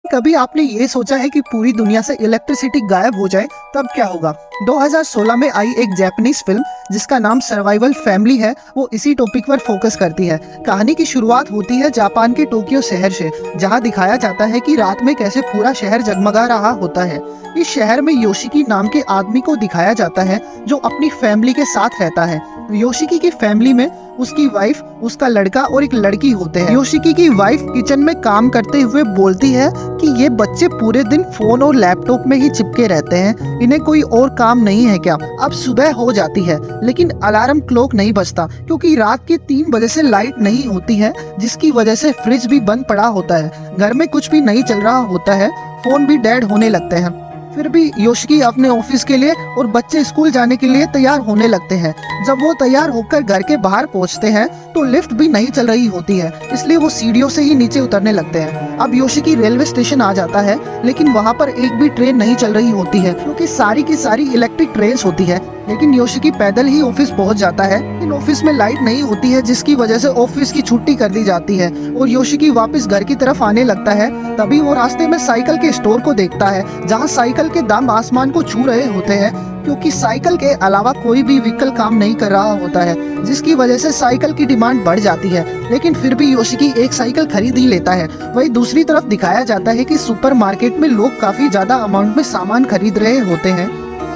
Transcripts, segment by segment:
कभी आपने ये सोचा है कि पूरी दुनिया से इलेक्ट्रिसिटी गायब हो जाए तब क्या होगा? 2016 में आई एक जापानीज फिल्म जिसका नाम सर्वाइवल फैमिली है, वो इसी टॉपिक पर फोकस करती है। कहानी की शुरुआत होती है जापान के टोक्यो शहर से, जहां दिखाया जाता है कि रात में कैसे पूरा शहर जगमगा रहा होता है। इस शहर में योशिकी नाम के आदमी को दिखाया जाता है जो अपनी फैमिली के साथ रहता है। योशिकी की फैमिली में उसकी वाइफ, उसका लड़का और एक लड़की होते हैं। योशिकी की वाइफ किचन में काम करते हुए बोलती है कि ये बच्चे पूरे दिन फोन और लैपटॉप में ही चिपके रहते हैं, इन्हें कोई और काम नहीं है क्या? अब सुबह हो जाती है लेकिन अलार्म क्लॉक नहीं बजता क्योंकि रात के 3 बजे से लाइट नहीं होती है, जिसकी वजह से फ्रिज भी बंद पड़ा होता है, घर में कुछ भी नहीं चल रहा होता है, फोन भी डेड होने लगते हैं। फिर भी योशिकी अपने ऑफिस के लिए और बच्चे स्कूल जाने के लिए तैयार होने लगते हैं। जब वो तैयार होकर घर के बाहर पहुंचते हैं तो लिफ्ट भी नहीं चल रही होती है, इसलिए वो सीढ़ियों से ही नीचे उतरने लगते हैं। अब योशिकी रेलवे स्टेशन आ जाता है लेकिन वहाँ पर एक भी ट्रेन नहीं चल रही होती है क्योंकि सारी की सारी इलेक्ट्रिक ट्रेन होती है। लेकिन योशिकी पैदल ही ऑफिस पहुंच जाता है। इन ऑफिस में लाइट नहीं होती है, जिसकी वजह से ऑफिस की छुट्टी कर दी जाती है और योशिकी वापस घर की तरफ आने लगता है। तभी वो रास्ते में साइकिल के स्टोर को देखता है जहां साइकिल के दाम आसमान को छू रहे होते हैं क्योंकि साइकिल के अलावा कोई भी व्हीकल काम नहीं कर रहा होता है, जिसकी वजह से साइकिल की डिमांड बढ़ जाती है। लेकिन फिर भी योशिकी एक साइकिल खरीद ही लेता है। वहीं दूसरी तरफ दिखाया जाता है कि सुपरमार्केट में लोग काफी ज्यादा अमाउंट में सामान खरीद रहे होते हैं।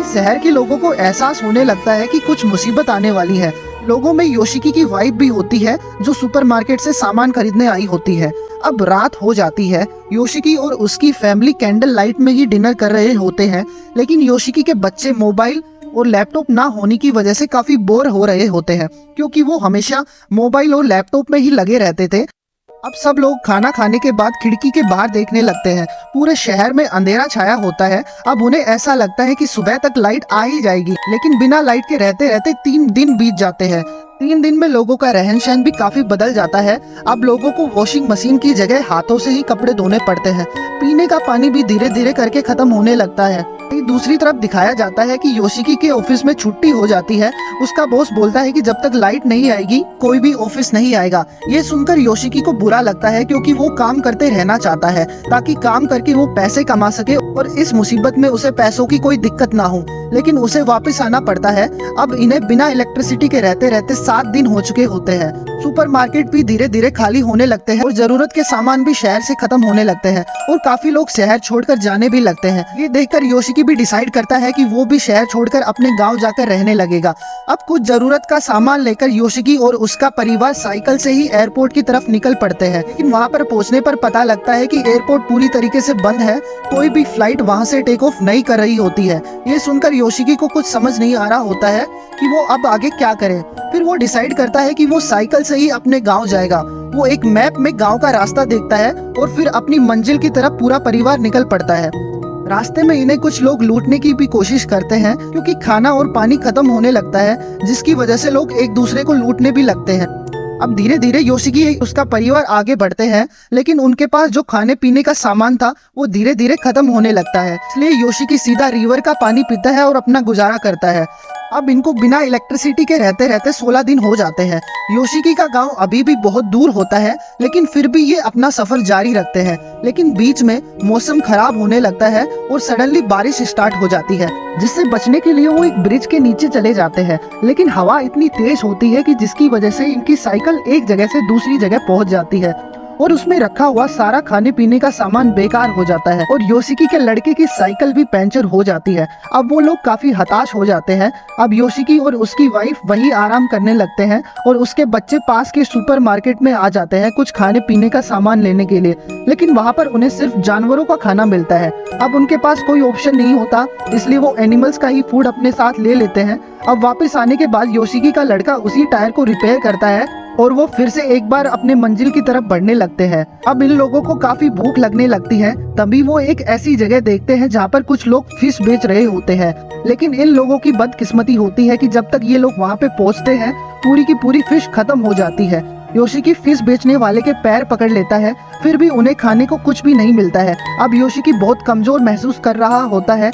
शहर के लोगों को एहसास होने लगता है कि कुछ मुसीबत आने वाली है। लोगों में योशिकी की वाइफ भी होती है जो सुपरमार्केट से सामान खरीदने आई होती है। अब रात हो जाती है। योशिकी और उसकी फैमिली कैंडल लाइट में ही डिनर कर रहे होते हैं, लेकिन योशिकी के बच्चे मोबाइल और लैपटॉप ना होने की वजह से काफी बोर हो रहे होते हैं क्योंकि वो हमेशा मोबाइल और लैपटॉप में ही लगे रहते थे। अब सब लोग खाना खाने के बाद खिड़की के बाहर देखने लगते हैं। पूरे शहर में अंधेरा छाया होता है। अब उन्हें ऐसा लगता है कि सुबह तक लाइट आ ही जाएगी, लेकिन बिना लाइट के रहते रहते 3 दिन बीत जाते हैं। 3 दिन में लोगों का रहन सहन भी काफी बदल जाता है। अब लोगों को वॉशिंग मशीन की जगह हाथों से ही कपड़े धोने पड़ते हैं। पीने का पानी भी धीरे धीरे करके खत्म होने लगता है। दूसरी तरफ दिखाया जाता है कि योशिकी के ऑफिस में छुट्टी हो जाती है। उसका बॉस बोलता है कि जब तक लाइट नहीं आएगी कोई भी ऑफिस नहीं आएगा। ये सुनकर योशिकी को बुरा लगता है क्योंकि वो काम करते रहना चाहता है ताकि काम करके वो पैसे कमा सके और इस मुसीबत में उसे पैसों की कोई दिक्कत ना हो, लेकिन उसे वापस आना पड़ता है। अब इन्हें बिना इलेक्ट्रिसिटी के रहते रहते 7 दिन हो चुके होते हैं। सुपरमार्केट भी धीरे धीरे खाली होने लगते हैं और जरूरत के सामान भी शहर से खत्म होने लगते हैं और काफी लोग शहर छोड़कर जाने भी लगते हैं। ये देखकर योशिकी भी डिसाइड करता है कि वो भी शहर छोड़कर अपने गांव जाकर रहने लगेगा। अब कुछ जरूरत का सामान लेकर योशिकी और उसका परिवार साइकिल से ही एयरपोर्ट की तरफ निकल पड़ते हैं, लेकिन वहाँ पर पहुँचने पर पता लगता है कि एयरपोर्ट पूरी तरीके से बंद है, कोई भी फ्लाइट वहाँ से टेक ऑफ नहीं कर रही होती है। ये सुनकर योशिकी को कुछ समझ नहीं आ रहा होता है कि वो अब आगे क्या करे। फिर वो डिसाइड करता है कि वो साइकिल से ही अपने गांव जाएगा। वो एक मैप में गांव का रास्ता देखता है और फिर अपनी मंजिल की तरफ पूरा परिवार निकल पड़ता है। रास्ते में इन्हें कुछ लोग लूटने की भी कोशिश करते हैं क्योंकि खाना और पानी खत्म होने लगता है, जिसकी वजह से लोग एक दूसरे को लूटने भी लगते हैं। अब धीरे धीरे योशिकी उसका परिवार आगे बढ़ते हैं, लेकिन उनके पास जो खाने पीने का सामान था वो धीरे धीरे खत्म होने लगता है, इसलिए योशिकी सीधा रिवर का पानी पीता है और अपना गुजारा करता है। अब इनको बिना इलेक्ट्रिसिटी के रहते रहते 16 दिन हो जाते हैं। योशिकी का गांव अभी भी बहुत दूर होता है, लेकिन फिर भी ये अपना सफर जारी रखते हैं। लेकिन बीच में मौसम खराब होने लगता है और सडनली बारिश स्टार्ट हो जाती है, जिससे बचने के लिए वो एक ब्रिज के नीचे चले जाते हैं। लेकिन हवा इतनी तेज होती है कि जिसकी वजह से इनकी साइकिल एक जगह से दूसरी जगह पहुंच जाती है और उसमें रखा हुआ सारा खाने पीने का सामान बेकार हो जाता है और योशिकी के लड़के की साइकिल भी पंचर हो जाती है। अब वो लोग काफी हताश हो जाते हैं। अब योशिकी और उसकी वाइफ वही आराम करने लगते हैं और उसके बच्चे पास के सुपरमार्केट में आ जाते हैं कुछ खाने पीने का सामान लेने के लिए, लेकिन वहाँ पर उन्हें सिर्फ जानवरों का खाना मिलता है। अब उनके पास कोई ऑप्शन नहीं होता, इसलिए वो एनिमल्स का ही फूड अपने साथ ले लेते हैं। अब वापस आने के बाद योशिकी का लड़का उसी टायर को रिपेयर करता है और वो फिर से एक बार अपने मंजिल की तरफ बढ़ने लगते हैं। अब इन लोगों को काफी भूख लगने लगती है। तभी वो एक ऐसी जगह देखते हैं जहाँ पर कुछ लोग फिश बेच रहे होते हैं, लेकिन इन लोगों की बदकिस्मती होती है कि जब तक ये लोग वहाँ पे पहुँचते हैं पूरी की पूरी फिश खत्म हो जाती है। योशिकी फिश बेचने वाले के पैर पकड़ लेता है, फिर भी उन्हें खाने को कुछ भी नहीं मिलता है। अब योशिकी बहुत कमजोर महसूस कर रहा होता है,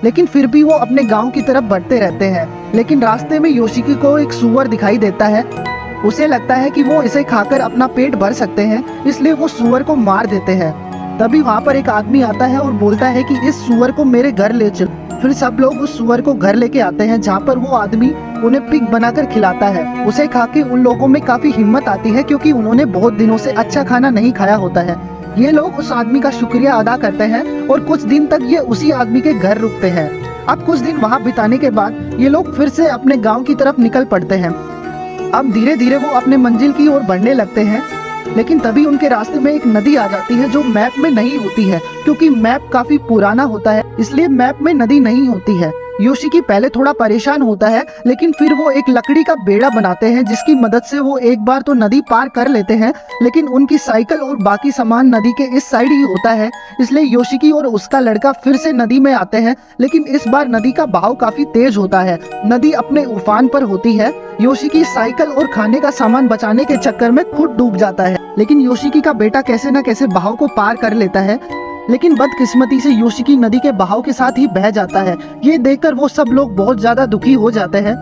लेकिन फिर भी वो अपने गांव की तरफ बढ़ते रहते हैं। लेकिन रास्ते में योशिकी को एक सूअर दिखाई देता है। उसे लगता है कि वो इसे खाकर अपना पेट भर सकते हैं, इसलिए वो सूअर को मार देते हैं। तभी वहाँ पर एक आदमी आता है और बोलता है कि इस सुअर को मेरे घर ले चल। फिर सब लोग उस सुअर को घर लेके आते हैं, जहाँ पर वो आदमी उन्हें पिग बनाकर खिलाता है। उसे खा के उन लोगों में काफी हिम्मत आती है, क्योंकि उन्होंने बहुत दिनों से अच्छा खाना नहीं खाया होता है। ये लोग उस आदमी का शुक्रिया अदा करते हैं और कुछ दिन तक ये उसी आदमी के घर रुकते हैं। अब कुछ दिन वहाँ बिताने के बाद ये लोग फिर से अपने गाँव की तरफ निकल पड़ते हैं। अब धीरे धीरे वो अपने मंजिल की ओर बढ़ने लगते हैं, लेकिन तभी उनके रास्ते में एक नदी आ जाती है जो मैप में नहीं होती है, क्योंकि मैप काफी पुराना होता है, इसलिए मैप में नदी नहीं होती है। योशिकी पहले थोड़ा परेशान होता है, लेकिन फिर वो एक लकड़ी का बेड़ा बनाते हैं, जिसकी मदद से वो एक बार तो नदी पार कर लेते हैं, लेकिन उनकी साइकिल और बाकी सामान नदी के इस साइड ही होता है। इसलिए योशिकी और उसका लड़का फिर से नदी में आते हैं, लेकिन इस बार नदी का बहाव काफी तेज होता है। नदी अपने उफान पर होती है। योशिकी साइकिल और खाने का सामान बचाने के चक्कर में खुद डूब जाता है, लेकिन योशिकी का बेटा कैसे न कैसे बहाव को पार कर लेता है। लेकिन बदकिस्मती से योशिकी नदी के बहाव के साथ ही बह जाता है। ये देखकर वो सब लोग बहुत ज्यादा दुखी हो जाते हैं।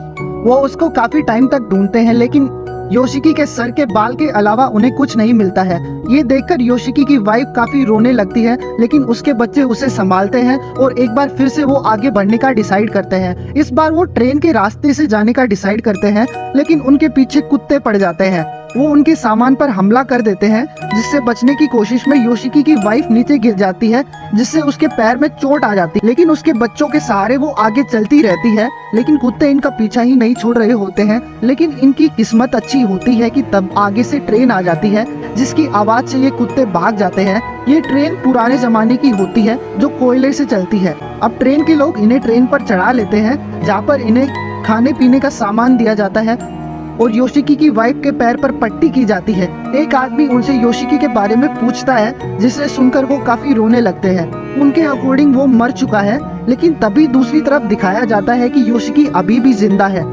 वो उसको काफी टाइम तक ढूंढते हैं, लेकिन योशिकी के सर के बाल के अलावा उन्हें कुछ नहीं मिलता है। ये देखकर योशिकी की वाइफ काफी रोने लगती है, लेकिन उसके बच्चे उसे संभालते हैं और एक बार फिर से वो आगे बढ़ने का डिसाइड करते हैं। इस बार वो ट्रेन के रास्ते से जाने का डिसाइड करते हैं, लेकिन उनके पीछे कुत्ते पड़ जाते हैं। वो उनके सामान पर हमला कर देते हैं, जिससे बचने की कोशिश में योशिकी की वाइफ नीचे गिर जाती है, जिससे उसके पैर में चोट आ जाती है। लेकिन उसके बच्चों के सहारे वो आगे चलती रहती है, लेकिन कुत्ते इनका पीछा ही नहीं छोड़ रहे होते हैं। लेकिन इनकी किस्मत अच्छी होती है कि तब आगे से ट्रेन आ जाती है, जिसकी आवाज से ये कुत्ते भाग जाते हैं। ये ट्रेन पुराने जमाने की होती है, जो कोयले से चलती है। अब ट्रेन के लोग इन्हें ट्रेन पर चढ़ा लेते हैं, जहाँ पर इन्हें खाने पीने का सामान दिया जाता है और योशिकी की वाइफ के पैर पर पट्टी की जाती है। एक आदमी उनसे योशिकी के बारे में पूछता है, जिसे सुनकर वो काफी रोने लगते हैं। उनके अकॉर्डिंग वो मर चुका है, लेकिन तभी दूसरी तरफ दिखाया जाता है कि योशिकी अभी भी जिंदा है।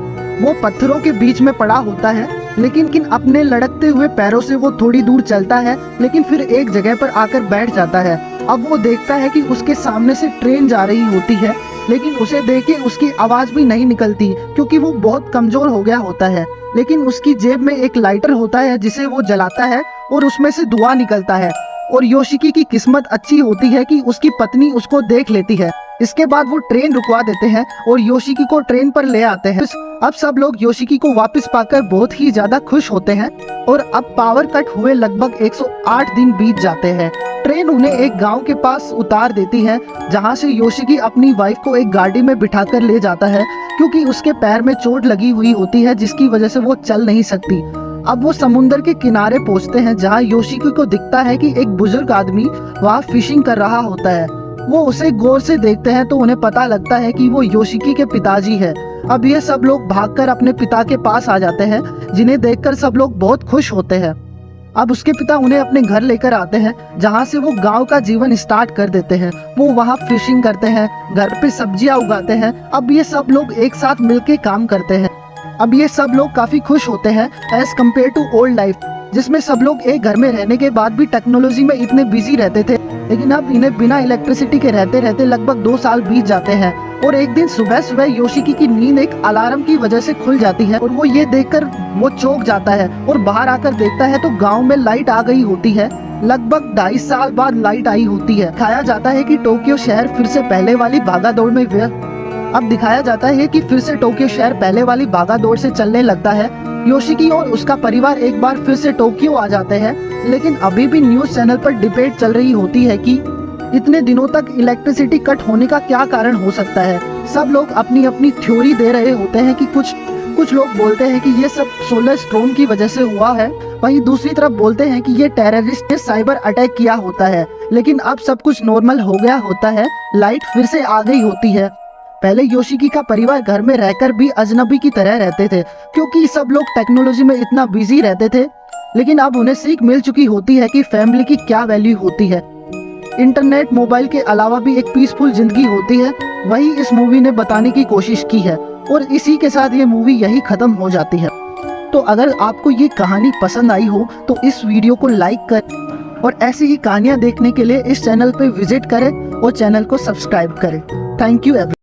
वो पत्थरों के बीच में पड़ा होता है, लेकिन अपने लड़कते हुए पैरों से वो थोड़ी दूर चलता है, लेकिन फिर एक जगह पर आकर बैठ जाता है। अब वो देखता है कि उसके सामने से ट्रेन जा रही होती है, लेकिन उसे देख के उसकी आवाज भी नहीं निकलती, क्योंकि वो बहुत कमजोर हो गया होता है। लेकिन उसकी जेब में एक लाइटर होता है, जिसे वो जलाता है और उसमें से धुआं निकलता है। और योशिकी की किस्मत अच्छी होती है कि उसकी पत्नी उसको देख लेती है। इसके बाद वो ट्रेन रुकवा देते हैं और योशिकी को ट्रेन पर ले आते हैं। अब सब लोग योशिकी को वापस पाकर बहुत ही ज्यादा खुश होते हैं और अब पावर कट हुए लगभग 108 दिन बीत जाते हैं। ट्रेन उन्हें एक गांव के पास उतार देती है, जहां से योशिकी अपनी वाइफ को एक गाड़ी में बिठाकर ले जाता है, क्योंकि उसके पैर में चोट लगी हुई होती है, जिसकी वजह से वो चल नहीं सकती। अब वो समुद्र के किनारे पहुंचते हैं, जहां योशिकी को दिखता है कि एक बुजुर्ग आदमी वहां फिशिंग कर रहा होता है। वो उसे गौर से देखते हैं तो उन्हें पता लगता है कि वो योशिकी के पिताजी है। अब ये सब लोग भागकर अपने पिता के पास आ जाते हैं, जिन्हें देखकर सब लोग बहुत खुश होते हैं। अब उसके पिता उन्हें अपने घर लेकर आते हैं, जहाँ से वो गांव का जीवन स्टार्ट कर देते हैं। वो वहाँ फिशिंग करते हैं, घर पे सब्जियां उगाते हैं। अब ये सब लोग एक साथ मिलके काम करते हैं। अब ये सब लोग काफी खुश होते हैं as compare to old life, जिसमें सब लोग एक घर में रहने के बाद भी टेक्नोलॉजी में इतने बिजी रहते थे। लेकिन अब इन्हें बिना इलेक्ट्रिसिटी के रहते रहते लगभग 2 साल बीत जाते हैं। और एक दिन सुबह सुबह योशिकी की नींद एक अलार्म की वजह से खुल जाती है और वो ये देखकर वो चौंक जाता है और बाहर आकर देखता है तो गांव में लाइट आ गई होती है। लगभग 2.5 साल बाद लाइट आई होती है। दिखाया जाता है कि टोक्यो शहर फिर से पहले वाली भागादौड़ में अब दिखाया जाता है कि फिर से टोक्यो शहर पहले वाली भागादौड़ से चलने लगता है। योशिकी और उसका परिवार एक बार फिर से टोक्यो आ जाते हैं, लेकिन अभी भी न्यूज चैनल पर डिबेट चल रही होती है कि इतने दिनों तक इलेक्ट्रिसिटी कट होने का क्या कारण हो सकता है। सब लोग अपनी अपनी थ्योरी दे रहे होते हैं कि कुछ लोग बोलते हैं कि ये सब सोलर स्टॉर्म की वजह से हुआ है, वहीं दूसरी तरफ बोलते हैं कि ये टेररिस्ट ने साइबर अटैक किया होता है। लेकिन अब सब कुछ नॉर्मल हो गया होता है, लाइट फिर से आ गई होती है। पहले योशिकी का परिवार घर में रहकर भी अजनबी की तरह रहते थे, क्योंकि सब लोग टेक्नोलॉजी में इतना बिजी रहते थे। लेकिन अब उन्हें सीख मिल चुकी होती है कि फैमिली की क्या वैल्यू होती है। इंटरनेट मोबाइल के अलावा भी एक पीसफुल जिंदगी होती है, वही इस मूवी ने बताने की कोशिश की है। और इसी के साथ ये मूवी यही खत्म हो जाती है। तो अगर आपको ये कहानी पसंद आई हो तो इस वीडियो को लाइक कर और ऐसी ही कहानियाँ देखने के लिए इस चैनल पे विजिट करें और चैनल को सब्सक्राइब करें। Thank you everyone.